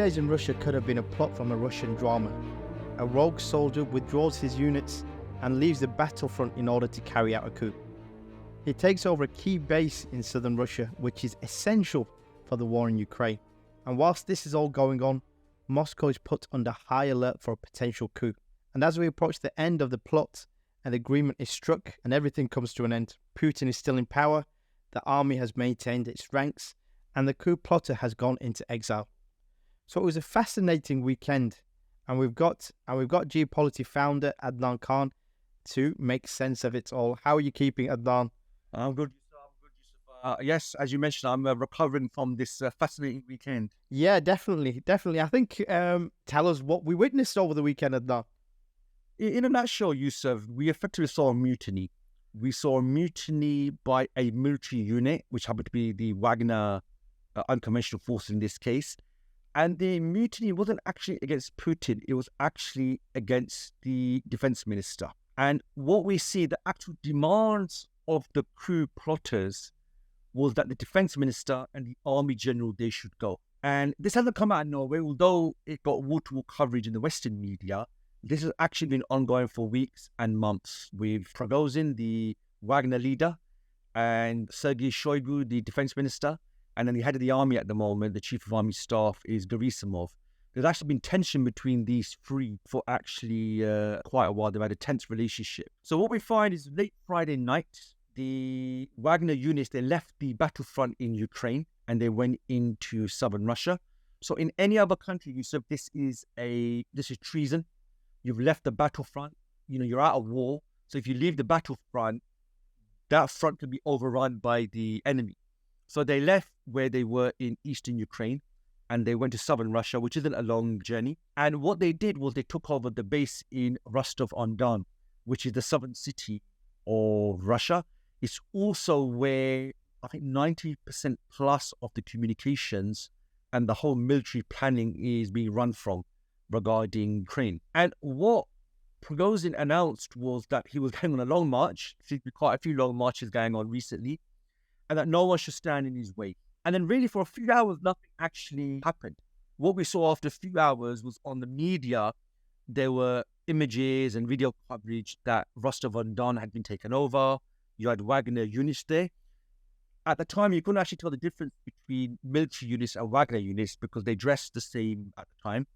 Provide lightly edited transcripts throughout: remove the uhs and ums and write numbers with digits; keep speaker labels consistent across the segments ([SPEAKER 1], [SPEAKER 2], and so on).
[SPEAKER 1] days in Russia could have been a plot from a Russian drama. A rogue soldier withdraws his units and leaves the battlefront in order to carry out a coup. He takes over a key base in southern Russia, which is essential for the war in Ukraine. And whilst this is all going on, Moscow is put under high alert for a potential coup. And as we approach the end of the plot, an agreement is struck and everything comes to an end. Putin is still in power, the army has maintained its ranks, and the coup plotter has gone into exile. So it was a fascinating weekend, and we've got Geopolity founder Adnan Khan to make sense of it all. How are you keeping, Adnan?
[SPEAKER 2] I'm good, Yusuf. Yes, as you mentioned, I'm recovering from this fascinating weekend.
[SPEAKER 1] Yeah, definitely. I think, tell us what we witnessed over the weekend, Adnan.
[SPEAKER 2] In a nutshell, Yusuf, we effectively saw a mutiny. We saw a mutiny by a military unit, which happened to be the Wagner unconventional force in this case. And the mutiny wasn't actually against Putin. It was actually against the defense minister. And what we see, the actual demands of the coup plotters was that the defense minister and the army general, they should go. And this hasn't come out of nowhere, although it got wall-to-wall coverage in the Western media. This has actually been ongoing for weeks and months with Prigozhin, the Wagner leader, and Sergei Shoigu, the defense minister. And then the head of the army at the moment, the chief of army staff, is Gerasimov. There's actually been tension between these three for actually quite a while. They've had a tense relationship. So what we find is late Friday night, the Wagner units, they left the battlefront in Ukraine and they went into southern Russia. So in any other country, Yusuf, this is treason. You've left the battlefront. You're out of war. So if you leave the battlefront, that front can be overrun by the enemy. So they left where they were in eastern Ukraine and they went to southern Russia, which isn't a long journey. And what they did was they took over the base in Rostov-on-Don, which is the southern city of Russia. It's also where I think 90% plus of the communications and the whole military planning is being run from regarding Ukraine. And what Prigozhin announced was that he was going on a long march. There seems to be quite a few long marches going on recently, and that no one should stand in his way. And then really for a few hours, nothing actually happened. What we saw after a few hours was on the media, there were images and video coverage that Rostov-on-Don had been taken over. You had Wagner units there. At the time, you couldn't actually tell the difference between military units and Wagner units because they dressed the same at the time.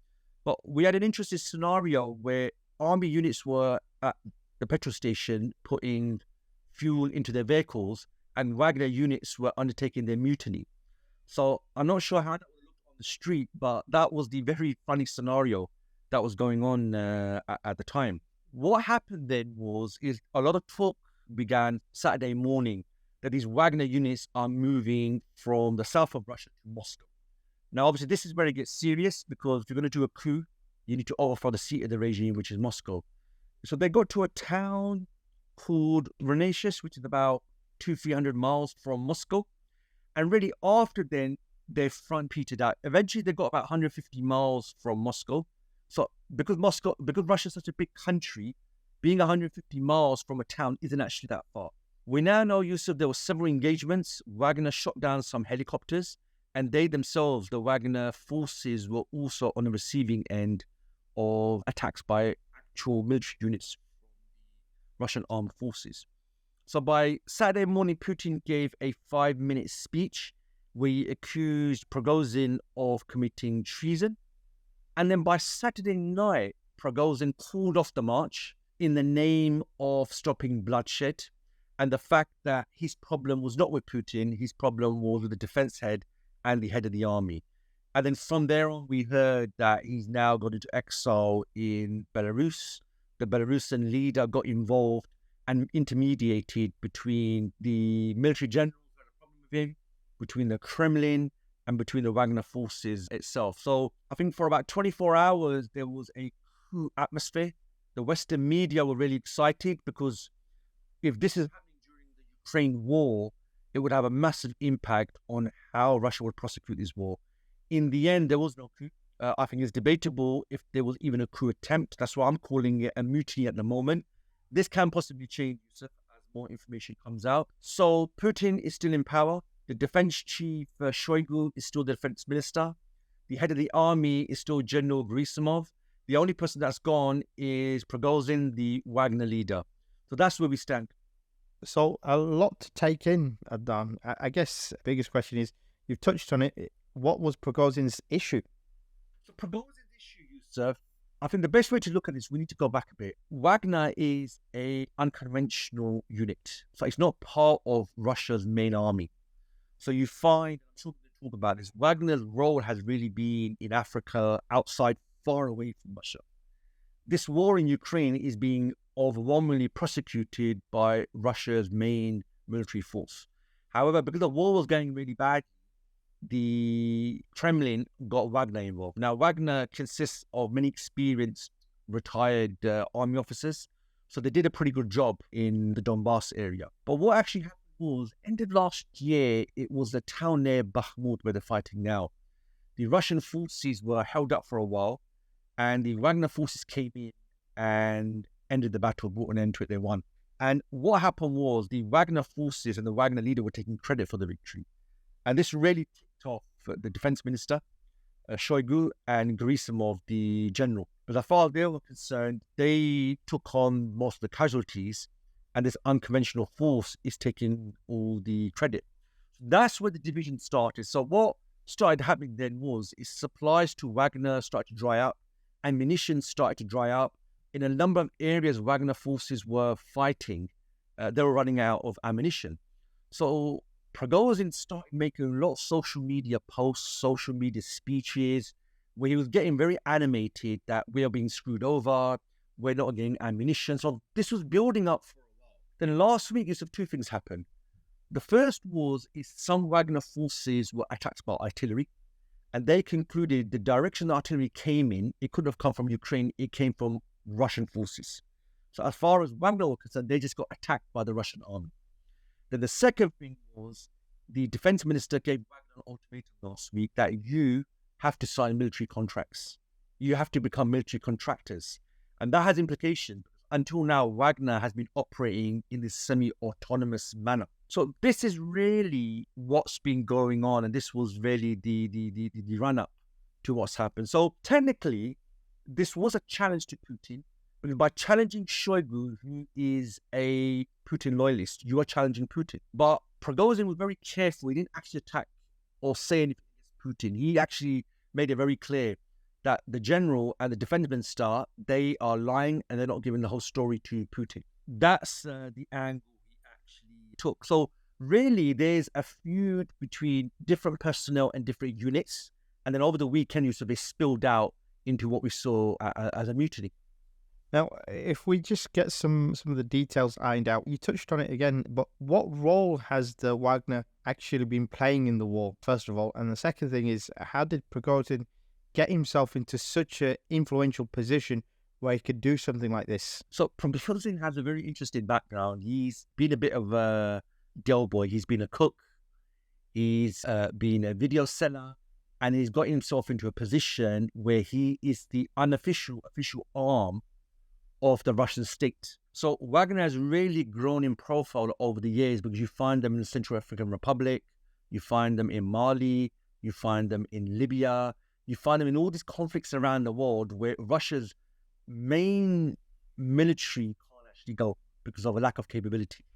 [SPEAKER 2] But we had an interesting scenario where army units were at the petrol station putting fuel into their vehicles, and Wagner units were undertaking their mutiny. So I'm not sure how that would look on the street, but that was the very funny scenario that was going on at the time. What happened then is a lot of talk began Saturday morning that these Wagner units are moving from the south of Russia to Moscow. Now, obviously, this is where it gets serious because if you're going to do a coup, you need to overthrow the seat of the regime, which is Moscow. So they go to a town called Renatius, which is about 200-300 miles from Moscow. And really after then, their front petered out. Eventually, they got about 150 miles from Moscow. So because Russia is such a big country, being 150 miles from a town isn't actually that far. We now know, Yusuf, there were several engagements. Wagner shot down some helicopters, and they themselves, the Wagner forces, were also on the receiving end of attacks by actual military units from the Russian armed forces. So by Saturday morning, Putin gave a 5-minute speech where he accused Prigozhin of committing treason. And then by Saturday night, Prigozhin called off the march in the name of stopping bloodshed and the fact that his problem was not with Putin, his problem was with the defense head and the head of the army. And then from there on, we heard that he's now gone into exile in Belarus. The Belarusian leader got involved and intermediated between the military generals who had a problem with him, between the Kremlin, and between the Wagner forces itself. So I think for about 24 hours, there was a coup atmosphere. The Western media were really excited because if this is happening during the Ukraine war, it would have a massive impact on how Russia would prosecute this war. In the end, there was no coup. I think it's debatable if there was even a coup attempt. That's why I'm calling it a mutiny at the moment. This can possibly change as more information comes out. So Putin is still in power. The defense chief, Shoigu, is still the defense minister. The head of the army is still General Gerasimov. The only person that's gone is Prigozhin, the Wagner leader. So that's where we stand.
[SPEAKER 1] So a lot to take in, Adnan. I guess the biggest question is, you've touched on it. What was Prigozhin's issue?
[SPEAKER 2] So Prigozhin's issue, Yusuf, I think the best way to look at this, we need to go back a bit. Wagner is an unconventional unit. So it's not part of Russia's main army. So you find, I'm sure we'll talk about this, Wagner's role has really been in Africa, outside, far away from Russia. This war in Ukraine is being overwhelmingly prosecuted by Russia's main military force. However, because the war was going really bad, the Kremlin got Wagner involved. Now, Wagner consists of many experienced retired army officers, so they did a pretty good job in the Donbass area. But what actually happened was, end of last year, it was the town near Bakhmut where they're fighting now. The Russian forces were held up for a while, and the Wagner forces came in and ended the battle, brought an end to it, they won. And what happened was, the Wagner forces and the Wagner leader were taking credit for the victory. And this really ticked off the defense minister, Shoigu, and Gerasimov, the general. But as far as they were concerned, they took on most of the casualties, and this unconventional force is taking all the credit. That's where the division started. So what started happening then was, supplies to Wagner started to dry up, ammunition started to dry up. In a number of areas Wagner forces were fighting, they were running out of ammunition. So Prigozhin started making a lot of social media posts, social media speeches, where he was getting very animated that we are being screwed over, we're not getting ammunition. So this was building up for a while. Then last week, two things happened. The first was some Wagner forces were attacked by artillery, and they concluded the direction the artillery came in, it couldn't have come from Ukraine, it came from Russian forces. So as far as Wagner were concerned, they just got attacked by the Russian army. Then the second thing was, the defense minister gave Wagner an ultimatum last week that you have to sign military contracts. You have to become military contractors. And that has implications. Until now, Wagner has been operating in this semi-autonomous manner. So this is really what's been going on. And this was really the run-up to what's happened. So technically, this was a challenge to Putin. Because by challenging Shoigu, who is a Putin loyalist, you are challenging Putin. But Prigozhin was very careful. He didn't actually attack or say anything against Putin. He actually made it very clear that the general and the defense minister, they are lying and they're not giving the whole story to Putin. That's the angle he actually took. So really, there's a feud between different personnel and different units. And then over the weekend, they spilled out into what we saw as a mutiny.
[SPEAKER 1] Now, if we just get some of the details ironed out, you touched on it again, but what role has the Wagner actually been playing in the war, first of all? And the second thing is, how did Prigozhin get himself into such an influential position where he could do something like this?
[SPEAKER 2] So Prigozhin has a very interesting background. He's been a bit of a girl boy. He's been a cook. He's been a video seller. And he's got himself into a position where he is the official arm of the Russian state. So Wagner has really grown in profile over the years, because you find them in the Central African Republic, you find them in Mali, you find them in Libya, you find them in all these conflicts around the world where Russia's main military can't actually go because of a lack of capability.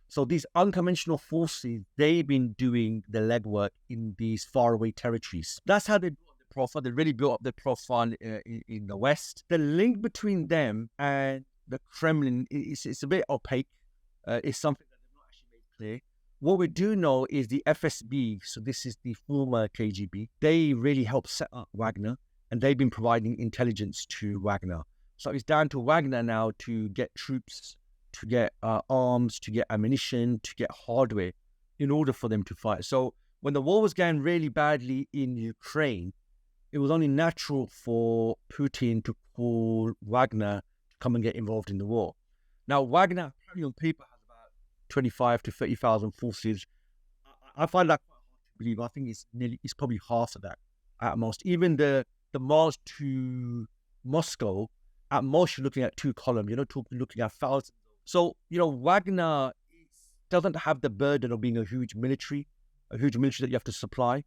[SPEAKER 2] So these unconventional forces, they've been doing the legwork in these faraway territories. That's how they built up the profile. They really built up their profile in the West. The link between them and the Kremlin is a bit opaque. It's something that they've not actually made clear. What we do know is the FSB, so this is the former KGB, they really helped set up Wagner, and they've been providing intelligence to Wagner. So it's down to Wagner now to get troops, to get arms, to get ammunition, to get hardware in order for them to fight. So when the war was going really badly in Ukraine, it was only natural for Putin to call Wagner to come and get involved in the war. Now, Wagner, apparently on paper, has about 25 to 30,000 forces. I find that quite hard to believe. I think it's probably half of that at most. Even the march to Moscow, at most you're looking at 2 columns. You're not looking at thousands. So, Wagner doesn't have the burden of being a huge military that you have to supply.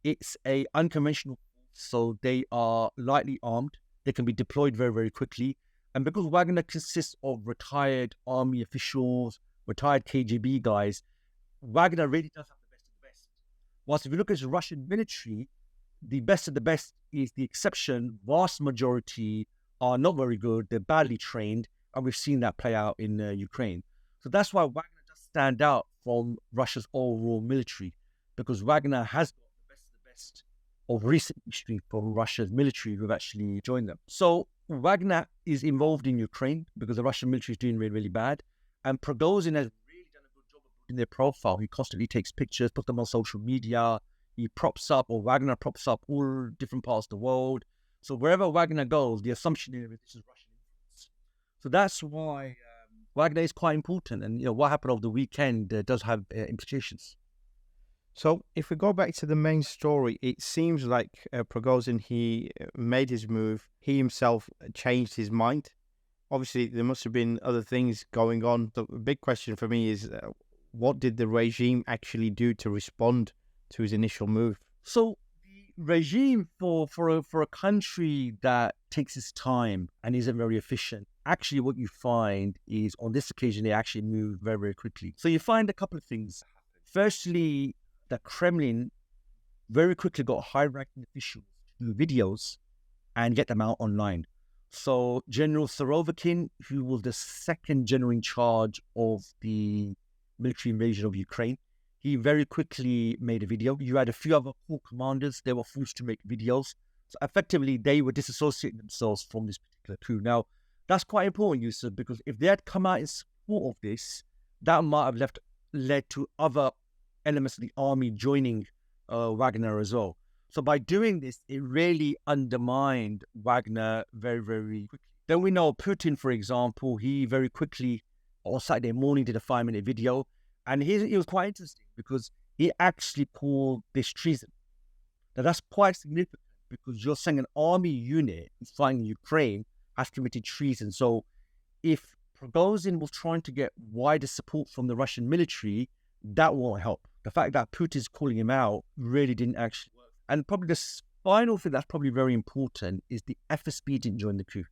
[SPEAKER 2] It's a unconventional So they are lightly armed. They can be deployed very, very quickly. And because Wagner consists of retired army officials, retired KGB guys, Wagner really does have the best of the best. Whilst if you look at the Russian military, the best of the best is the exception. Vast majority are not very good. They're badly trained. And we've seen that play out in Ukraine. So that's why Wagner does stand out from Russia's overall military, because Wagner has got the best of the best of recent history from Russia's military who've actually joined them. So Wagner is involved in Ukraine because the Russian military is doing really, really bad. And Prigozhin has really done a good job of building their profile. He constantly takes pictures, puts them on social media. He props up, or Wagner props up, all different parts of the world. So wherever Wagner goes, the assumption is this is Russian influence. So that's why Wagner is quite important. And what happened over the weekend does have implications.
[SPEAKER 1] So if we go back to the main story, it seems like Prigozhin, he made his move. He himself changed his mind. Obviously, there must have been other things going on. The big question for me is, what did the regime actually do to respond to his initial move?
[SPEAKER 2] So the regime for a country that takes its time and isn't very efficient, actually what you find is on this occasion, they actually move very, very quickly. So you find a couple of things. Firstly, the Kremlin very quickly got high-ranking officials to do videos and get them out online. So General Surovikin, who was the second general in charge of the military invasion of Ukraine, he very quickly made a video. You had a few other corps commanders, they were forced to make videos. So effectively, they were disassociating themselves from this particular coup. Now, that's quite important, Yusuf, because if they had come out in support of this, that might have led to other elements of the army joining Wagner as well. So by doing this, it really undermined Wagner very, very quickly. Then we know Putin, for example, he very quickly on Saturday morning did a 5-minute video. And it was quite interesting because he actually called this treason. Now that's quite significant because you're saying an army unit fighting Ukraine has committed treason. So if Prigozhin was trying to get wider support from the Russian military, that won't help. The fact that Putin's calling him out really didn't actually work. And probably the final thing that's probably very important is the FSB didn't join the coup.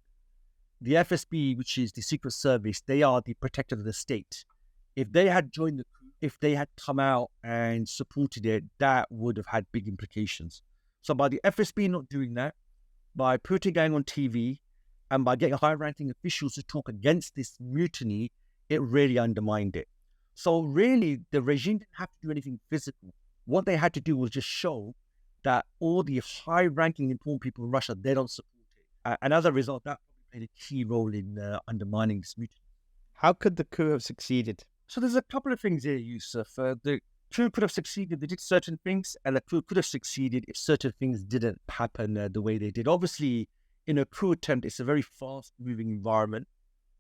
[SPEAKER 2] The FSB, which is the Secret Service, they are the protector of the state. If they had joined the coup, if they had come out and supported it, that would have had big implications. So by the FSB not doing that, by Putin going on TV, and by getting high-ranking officials to talk against this mutiny, it really undermined it. So really, the regime didn't have to do anything physical. What they had to do was just show that all the high-ranking important people in Russia, they don't support it. And as a result, that played a key role in undermining this mutiny.
[SPEAKER 1] How could the coup have succeeded?
[SPEAKER 2] So there's a couple of things here, Yusuf. The coup could have succeeded. They did certain things, and the coup could have succeeded if certain things didn't happen the way they did. Obviously, in a coup attempt, it's a very fast-moving environment.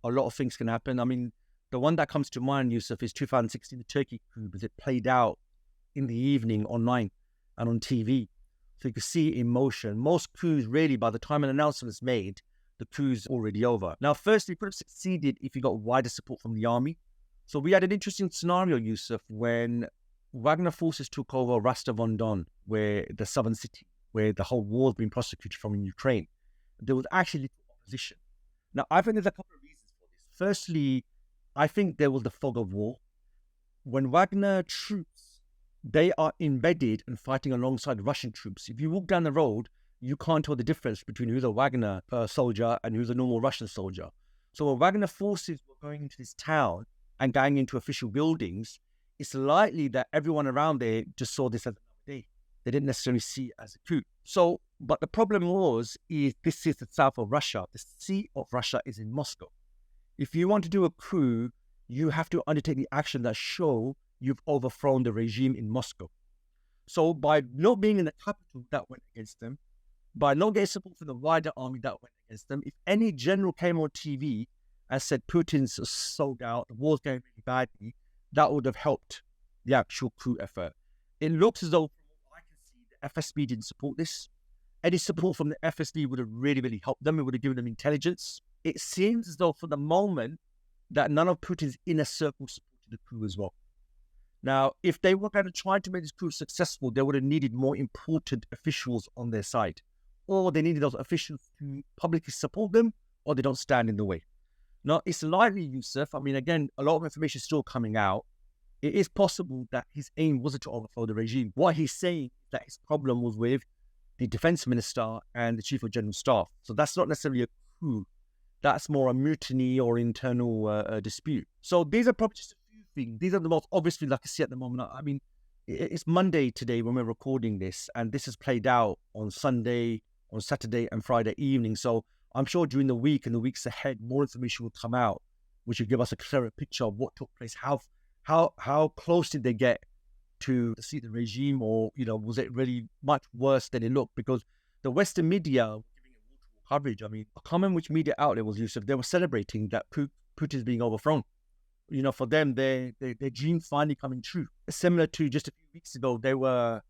[SPEAKER 2] A lot of things can happen. I mean, the one that comes to mind, Yusuf, is 2016, the Turkey coup, because it played out in the evening online and on TV. So you could see it in motion. Most coups, really, by the time an announcement is made, the coup's already over. Now, firstly, it could have succeeded if you got wider support from the army. So we had an interesting scenario, Yusuf, when Wagner forces took over Rostov-on-Don, where the southern city, where the whole war has been prosecuted from in Ukraine. There was actually little opposition. Now, I think there's a couple of reasons for this. Firstly, I think there was the fog of war. When Wagner troops, they are embedded and fighting alongside Russian troops. If you walk down the road, you can't tell the difference between who's a Wagner soldier and who's a normal Russian soldier. So when Wagner forces were going into this town and going into official buildings, it's likely that everyone around there just saw this as another day. They didn't necessarily see it as a coup. So, but the problem is this is the south of Russia. The seat of Russia is in Moscow. If you want to do a coup, you have to undertake the action that show you've overthrown the regime in Moscow. So by not being in the capital, that went against them. By not getting support from the wider army, that went against them. If any general came on TV and said Putin's sold out, the war's going really badly, that would have helped the actual coup effort. It looks as though, from what I can see, the FSB didn't support this. Any support from the FSB would have really, really helped them. It would have given them intelligence. It seems as though for the moment that none of Putin's inner circle supported the coup as well. Now, if they were going to try to make this coup successful, they would have needed more important officials on their side. or they needed those officials to publicly support them, or they don't stand in the way. Now, it's likely, Yusuf, I mean, again, a lot of information is still coming out. It is possible that his aim wasn't to overthrow the regime. What he's saying is that his problem was with the defense minister and the chief of general staff. So that's not necessarily a coup. That's more a mutiny or internal dispute. So these are probably just a few things. These are the most obvious things I can see at the moment. I mean, it's Monday today when we're recording this, and this has played out on Sunday, on Saturday and Friday evening. So I'm sure during the week and the weeks ahead, more information will come out, which will give us a clearer picture of what took place. How close did they get to see the regime, or was it really much worse than it looked? Because the Western media were giving it multiple coverage. I mean, a common which media outlet was Yusuf. They were celebrating that Putin is being overthrown. For them, their dream finally coming true. Similar to just a few weeks ago, they were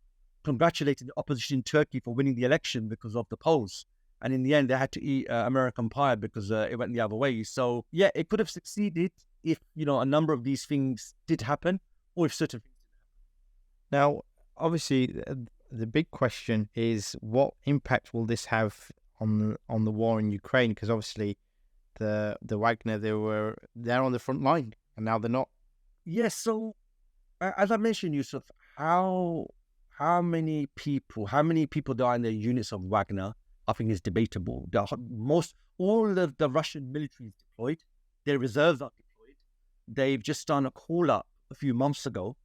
[SPEAKER 2] congratulating the opposition in Turkey for winning the election because of the polls. And in the end, they had to eat American pie because it went the other way. So, yeah, it could have succeeded if, a number of these things did happen, or if certain things did happen.
[SPEAKER 1] Now, obviously, the big question is what impact will this have on the war in Ukraine? Because obviously, the Wagner, they're on the front line, and now they're not.
[SPEAKER 2] Yes. So, as I mentioned, Yusuf, how many people die in the units of Wagner, I think is debatable. All of the Russian military is deployed. Their reserves are deployed. They've just done a call-up a few months ago.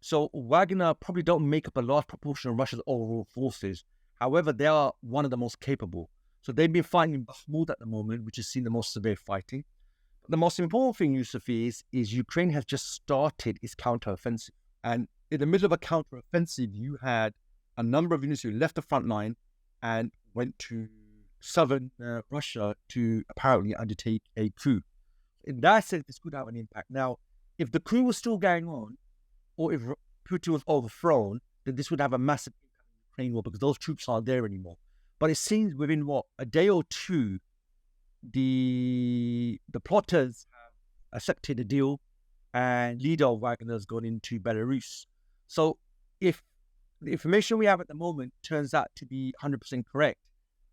[SPEAKER 2] So Wagner probably don't make up a large proportion of Russia's overall forces. However, they are one of the most capable. So they've been fighting in Bakhmut at the moment, which has seen the most severe fighting. But the most important thing, Yusuf, is Ukraine has just started its counteroffensive. And in the middle of a counteroffensive, you had a number of units who left the front line and went to southern Russia to apparently undertake a coup. In that sense, this could have an impact. Now, if the coup was still going on, or if Putin was overthrown, then this would have a massive impact on the Ukraine war because those troops aren't there anymore. But it seems within a day or two, the plotters have accepted a deal, and leader of Wagner has gone into Belarus. So if the information we have at the moment turns out to be 100% correct,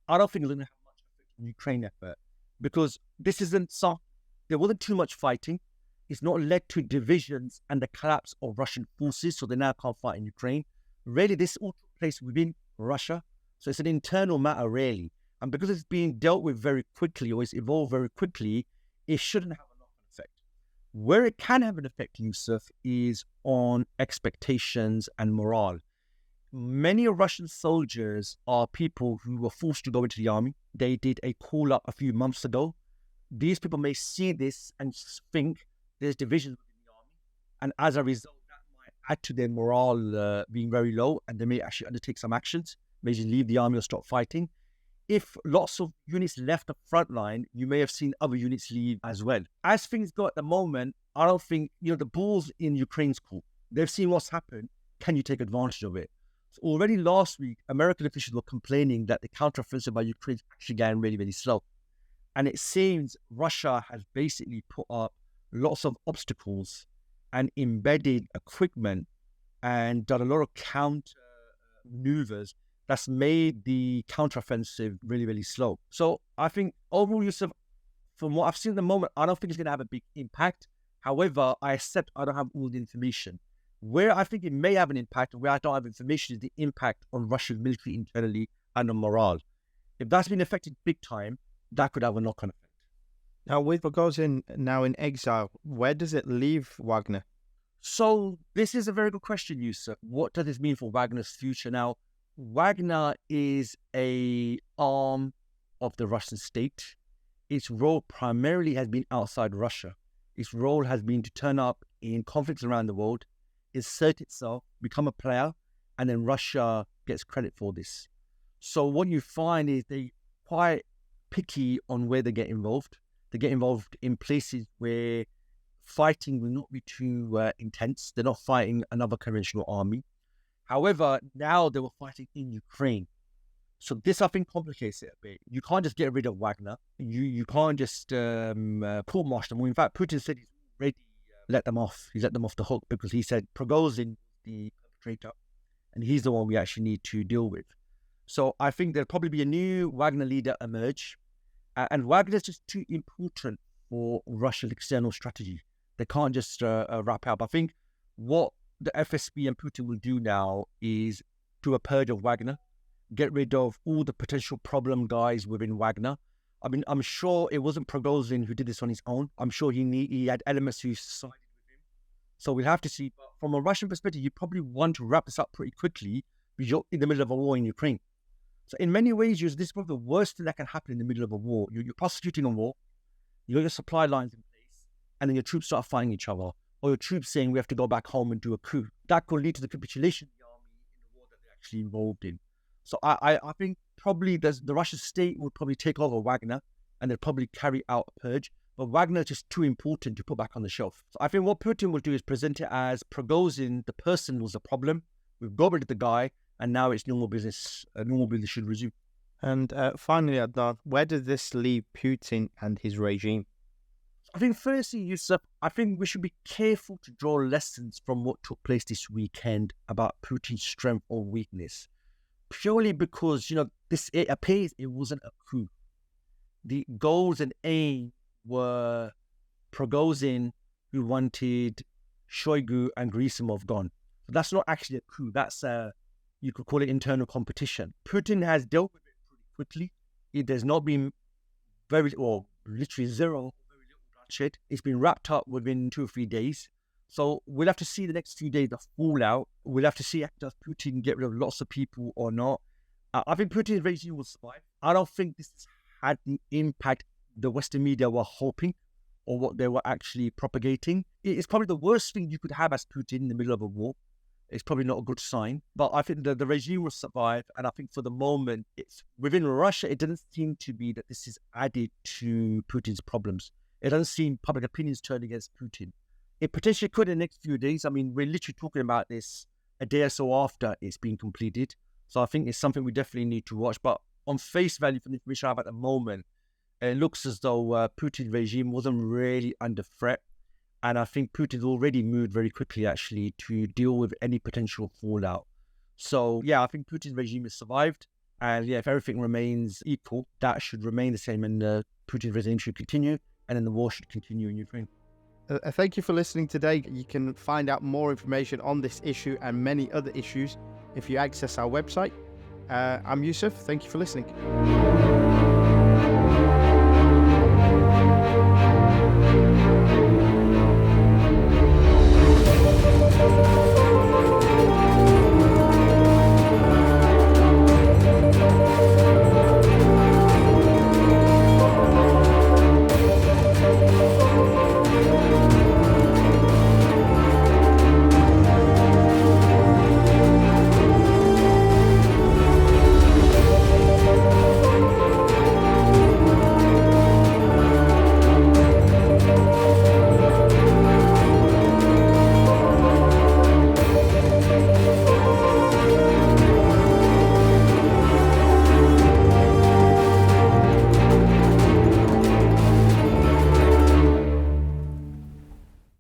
[SPEAKER 2] I don't think it's going to have much effect on the Ukraine effort, because there wasn't too much fighting. It's not led to divisions and the collapse of Russian forces, so they now can't fight in Ukraine. Really, this all took place within Russia, so it's an internal matter, really. And because it's being dealt with very quickly, or it's evolved very quickly, it shouldn't have a knock-on effect. Where it can have an effect, Yusuf, is on expectations and morale. Many Russian soldiers are people who were forced to go into the army. They did a call-up a few months ago. These people may see this and think there's divisions within the army, and as a result, that might add to their morale being very low, and they may actually undertake some actions, maybe leave the army or stop fighting. If lots of units left the front line, you may have seen other units leave as well. As things go at the moment, I don't think, the ball's in Ukraine's court. They've seen what's happened. Can you take advantage of it? So already last week, American officials were complaining that the counteroffensive by Ukraine is actually getting really, really slow. And it seems Russia has basically put up lots of obstacles and embedded equipment and done a lot of counter maneuvers that's made the counteroffensive really, really slow. So I think overall, Yusuf, from what I've seen at the moment, I don't think it's going to have a big impact. However, I accept I don't have all the information. Where I think it may have an impact, and where I don't have information, is the impact on Russian military internally and on morale. If that's been affected big time, that could have a knock-on effect.
[SPEAKER 1] Now, with Prigozhin now in exile, where does it leave Wagner?
[SPEAKER 2] So this is a very good question, Yusuf. What does this mean for Wagner's future? Now, Wagner is an arm of the Russian state. Its role primarily has been outside Russia. Its role has been to turn up in conflicts around the world, assert itself, become a player, and then Russia gets credit for this. So what you find is they quite picky on where they get involved. They get involved in places where fighting will not be too intense. They're not fighting another conventional army. However, now they were fighting in Ukraine. So this, I think, complicates it a bit. You can't just get rid of Wagner. You can't just court-martial them. Well, in fact, Putin said he's already let them off. He's let them off the hook because he said Prigozhin is the perpetrator, and he's the one we actually need to deal with. So I think there'll probably be a new Wagner leader emerge. And Wagner is just too important for Russian external strategy. They can't just wrap up. I think what the FSB and Putin will do now is do a purge of Wagner, get rid of all the potential problem guys within Wagner. I mean, I'm sure it wasn't Prigozhin who did this on his own. I'm sure he had elements who sided with him. So we'll have to see. But from a Russian perspective, you probably want to wrap this up pretty quickly because you're in the middle of a war in Ukraine. So in many ways, this is probably the worst thing that can happen in the middle of a war. You're prosecuting a war, you got your supply lines in place, and then your troops start fighting each other, or your troops saying we have to go back home and do a coup. That could lead to the capitulation of the army in the war that they're actually involved in. So I think probably the Russian state would probably take over Wagner, and they'll probably carry out a purge. But Wagner is just too important to put back on the shelf. So I think what Putin will do is present it as Prigozhin, the person, was the problem. We've got rid of the guy, and now it's normal business. Normal business should resume.
[SPEAKER 1] And finally, Adnan, where does this leave Putin and his regime?
[SPEAKER 2] I think firstly, Yusuf, I think we should be careful to draw lessons from what took place this weekend about Putin's strength or weakness. Purely because, it appears it wasn't a coup. The goals and aim were Prigozhin, who wanted Shoigu and Gerasimov gone. So that's not actually a coup. That's you could call it internal competition. Putin has dealt with it pretty quickly. There's not been literally zero, very little bloodshed. It's been wrapped up within 2 or 3 days. So we'll have to see the next few days, the fallout. We'll have to see, does Putin get rid of lots of people or not. I think Putin's regime will survive. I don't think this had the impact the Western media were hoping or what they were actually propagating. It's probably the worst thing you could have as Putin in the middle of a war. It's probably not a good sign. But I think the regime will survive. And I think for the moment, it's within Russia, it doesn't seem to be that this is added to Putin's problems. It doesn't seem public opinion is turned against Putin. It potentially could in the next few days. I mean, we're literally talking about this a day or so after it's been completed. So I think it's something we definitely need to watch. But on face value, from the information I have at the moment, it looks as though Putin's regime wasn't really under threat. And I think Putin's already moved very quickly, actually, to deal with any potential fallout. So, yeah, I think Putin's regime has survived. And, yeah, if everything remains equal, that should remain the same. And Putin's regime should continue. And then the war should continue in Ukraine.
[SPEAKER 1] Thank you for listening today. You can find out more information on this issue and many other issues if you access our website. I'm Yusuf. Thank you for listening.